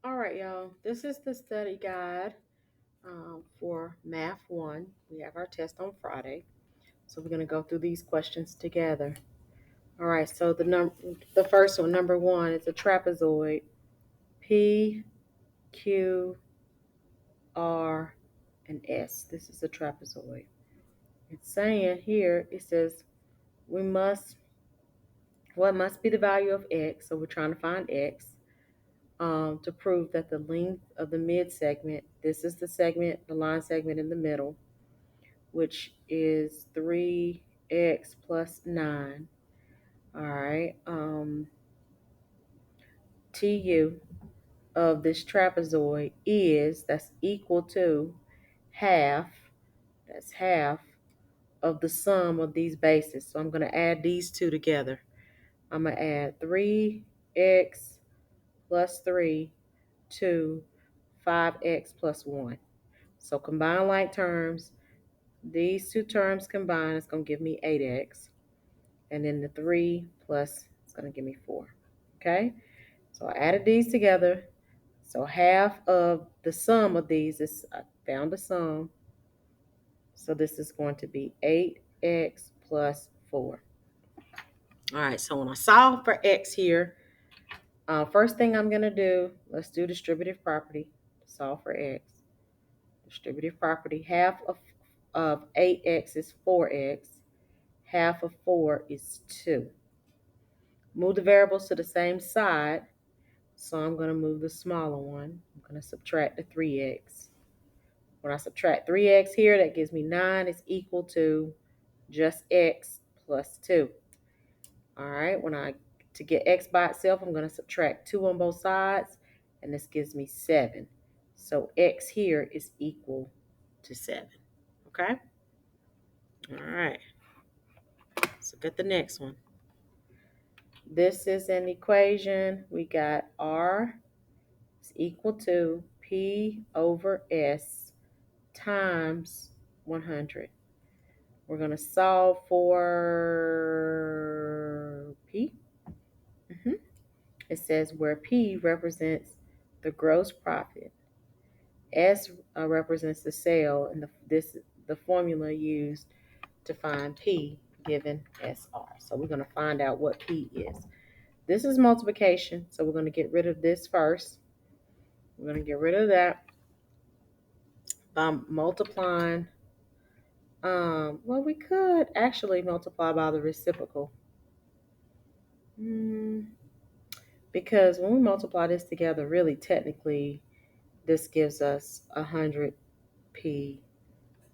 All right, y'all. This is the study guide for Math 1. We have our test on Friday. So we're going to go through these questions together. All right, so the first one, number 1, is a trapezoid. P, Q, R, and S. This is a trapezoid. It's saying here, it says what must be the value of X, so we're trying to find X, to prove that the length of the mid segment, this is the segment, the line segment in the middle, which is 3x plus 9. All right. TU of this trapezoid that's equal to half, that's half of the sum of these bases. So I'm going to add these two together. I'm going to add 3x plus 3 to 5x plus 1. So combine like terms. These two terms combined is going to give me 8x. And then the 3 plus is going to give me 4. Okay? So I added these together. So half of the sum of these is, I found the sum. So this is going to be 8x plus 4. All right, so when I solve for x here, first thing I'm going to do, let's do distributive property. Solve for x. Distributive property, half of 8x is 4x. Half of 4 is 2. Move the variables to the same side. So I'm going to move the smaller one. I'm going to subtract the 3x. When I subtract 3x here, that gives me 9 is equal to just x plus 2. All right, to get x by itself, I'm going to subtract 2 on both sides, and this gives me 7. So x here is equal to 7. Okay? All right. So get the next one. This is an equation. We got r is equal to P over S times 100. We're going to solve for P. It says where P represents the gross profit, S represents the sale, and the formula used to find P given SR. So we're going to find out what P is. This is multiplication, so we're going to get rid of this first. We're going to get rid of that by multiplying. Well, we could actually multiply by the reciprocal. Because when we multiply this together, really technically, this gives us 100p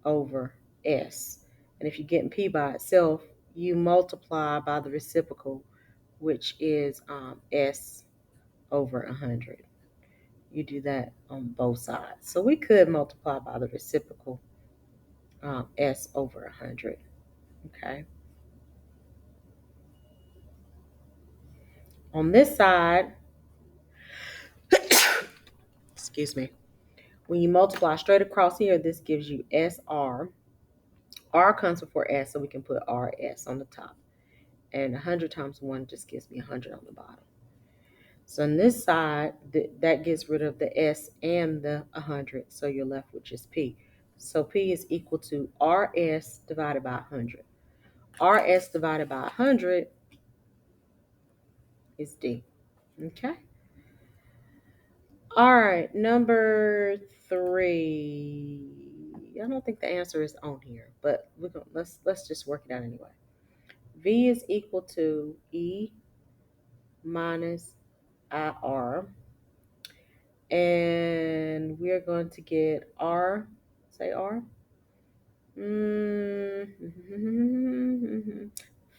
over s. And if you're getting p by itself, you multiply by the reciprocal, which is s over 100. You do that on both sides. So we could multiply by the reciprocal, s over 100. Okay. On this side, excuse me, when you multiply straight across here, this gives you SR. R comes before S, so we can put RS on the top. And 100 times 1 just gives me 100 on the bottom. So on this side, that gets rid of the S and the 100, so you're left with just P. So P is equal to RS divided by 100. RS divided by 100 is D. Okay? All right, number 3. I don't think the answer is on here, but let's just work it out anyway. V is equal to E minus IR. And we're going to get R. Say R.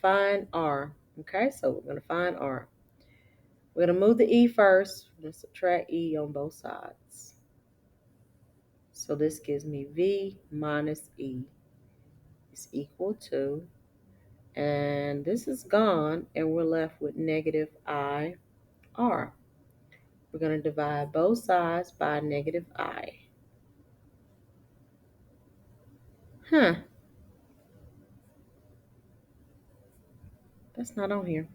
Find R. Okay, so we're going to find R. We're going to move the E first. We're going to subtract E on both sides. So this gives me V minus E is equal to, and this is gone, and we're left with negative IR. We're going to divide both sides by negative I. That's not on here.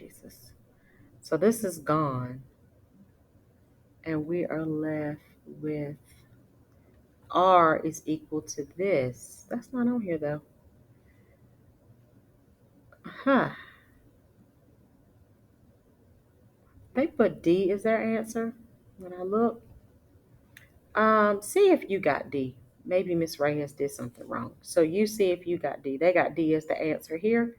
Jesus. So this is gone. And we are left with R is equal to this. That's not on here though. Huh. They put D as their answer. When I look, see if you got D. Maybe Miss Reyes did something wrong. So you see if you got D. They got D as the answer here.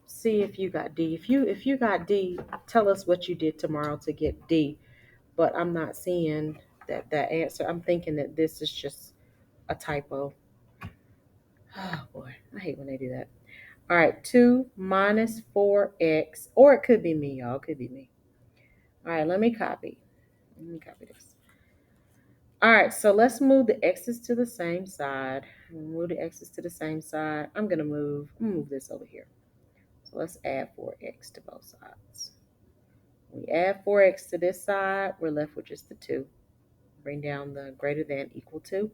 See if you got D. If you got D, tell us what you did tomorrow to get D. But I'm not seeing that answer. I'm thinking that this is just a typo. Oh boy, I hate when they do that. All right, 2 minus 4x, or it could be me, y'all. It could be me. All right, let me copy. Let me copy this. All right, so let's move the x's to the same side. Move the x's to the same side. I'm gonna move this over here. So let's add 4x to both sides. We add 4x to this side, we're left with just the 2. Bring down the greater than equal to,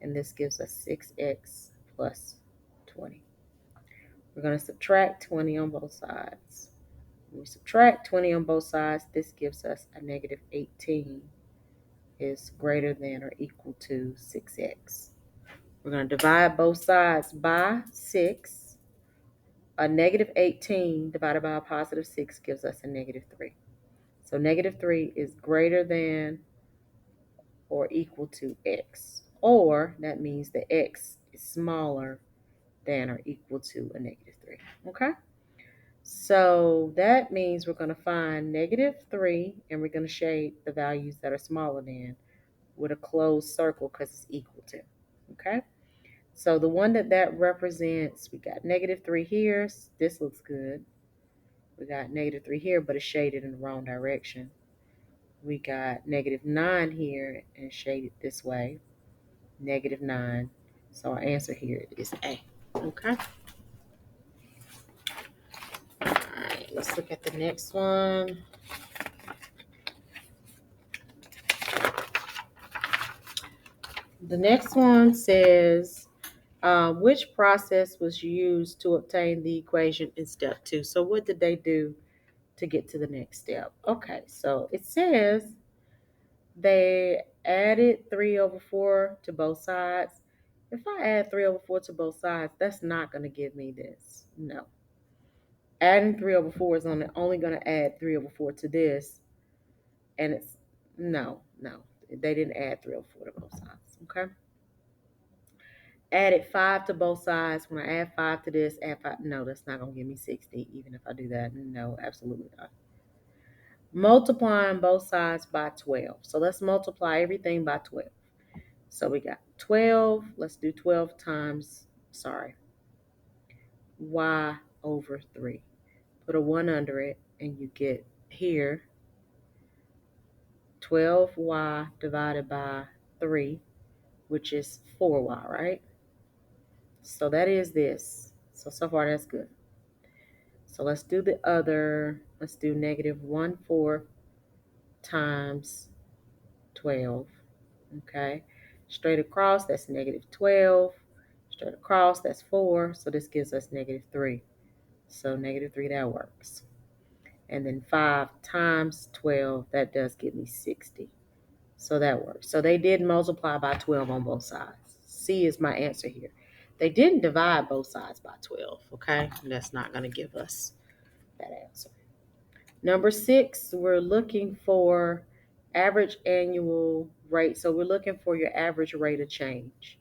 and this gives us 6x plus 20. We're going to subtract 20 on both sides. When we subtract 20 on both sides, this gives us a negative 18 is greater than or equal to 6x. We're going to divide both sides by 6. A negative 18 divided by a positive 6 gives us a negative 3. So negative 3 is greater than or equal to x. Or that means the x is smaller than or equal to a negative 3. Okay? So that means we're going to find negative 3 and we're going to shade the values that are smaller than with a closed circle because it's equal to. Okay? So the one that represents, we got negative 3 here. This looks good. We got negative 3 here, but it's shaded in the wrong direction. We got negative 9 here and shaded this way. Negative 9. So our answer here is A. Okay? All right, let's look at the next one. The next one says, which process was used to obtain the equation in step 2? So what did they do to get to the next step? Okay, so it says they added 3 over 4 to both sides. If I add 3 over 4 to both sides, that's not going to give me this. No. Adding 3 over 4 is only going to add 3 over 4 to this. And it's, no. They didn't add 3 over 4 to both sides, okay? Added 5 to both sides. When I add 5 to this, add 5. No, that's not going to give me 60, even if I do that. No, absolutely not. Multiplying both sides by 12. So let's multiply everything by 12. So we got 12. Let's do 12 times, y over 3. Put a 1 under it, and you get here 12y divided by 3, which is 4y, right? So that is this. So far that's good. So let's do the other. Let's do negative 1/4 times 12. Okay. Straight across, that's negative 12. Straight across, that's 4. So this gives us negative 3. So negative 3, that works. And then 5 times 12, that does give me 60. So that works. So they did multiply by 12 on both sides. C is my answer here. They didn't divide both sides by 12, okay? And that's not going to give us that answer. Number 6, we're looking for average annual rate. So we're looking for your average rate of change,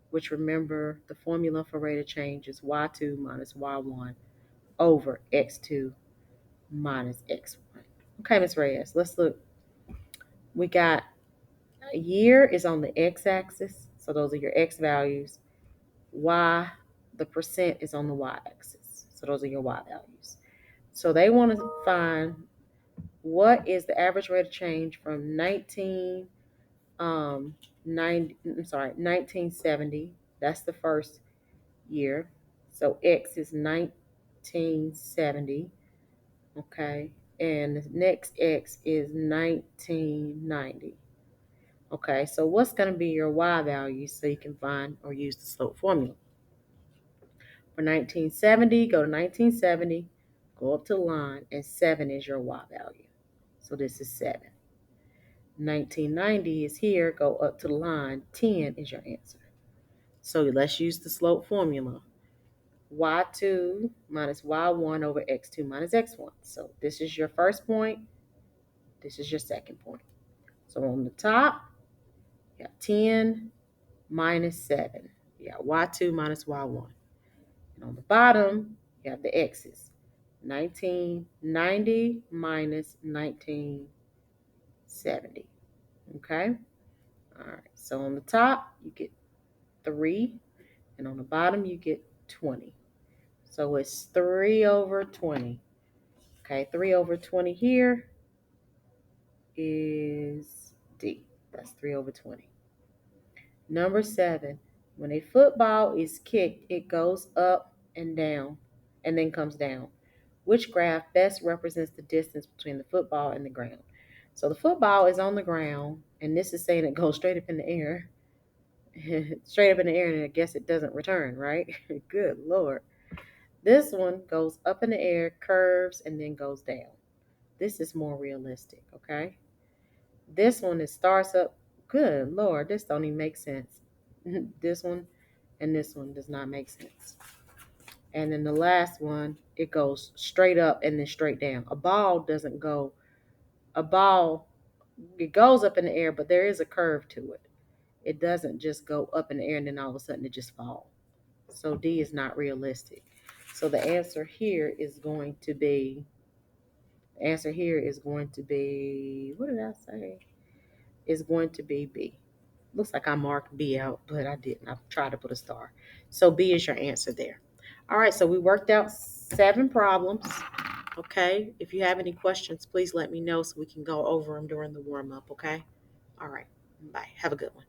which, remember, the formula for rate of change is y2 minus y1 over x2 minus x1. Okay, Ms. Reyes, let's look. We got a year is on the x-axis, so those are your x values. Y, the percent is on the y-axis, so those are your y values. So they want to find what is the average rate of change from 1970. That's the first year. So X is 1970. Okay. And the next X is 1990. Okay. So what's going to be your Y value so you can find or use the slope formula? For 1970, go to 1970, go up to the line, and 7 is your Y value. So this is 7. 1990 is here, go up to the line, 10 is your answer. So let's use the slope formula. Y2 minus Y1 over X2 minus X1. So this is your first point, this is your second point. So on the top, you have 10 minus 7. You got Y2 minus Y1. And on the bottom, you have the X's. 1990 minus 1970. Okay? All right. So on the top, you get 3. And on the bottom, you get 20. So it's 3 over 20. Okay, 3 over 20 here is D. That's 3 over 20. Number 7, when a football is kicked, it goes up and down and then comes down. Which graph best represents the distance between the football and the ground? So the football is on the ground, and this is saying it goes straight up in the air. Straight up in the air, and I guess it doesn't return, right? Good Lord. This one goes up in the air, curves, and then goes down. This is more realistic, okay? This one, it starts up. Good Lord, this don't even make sense. This one and this one does not make sense. And then the last one, it goes straight up and then straight down. A ball, it goes up in the air, but there is a curve to it. It doesn't just go up in the air and then all of a sudden it just falls. So D is not realistic. So the answer here is going to be, what did I say? Is going to be B. Looks like I marked B out, but I didn't. I tried to put a star. So B is your answer there. All right, so we worked out 7 problems. Okay, if you have any questions, please let me know so we can go over them during the warm up. Okay, all right, bye. Have a good one.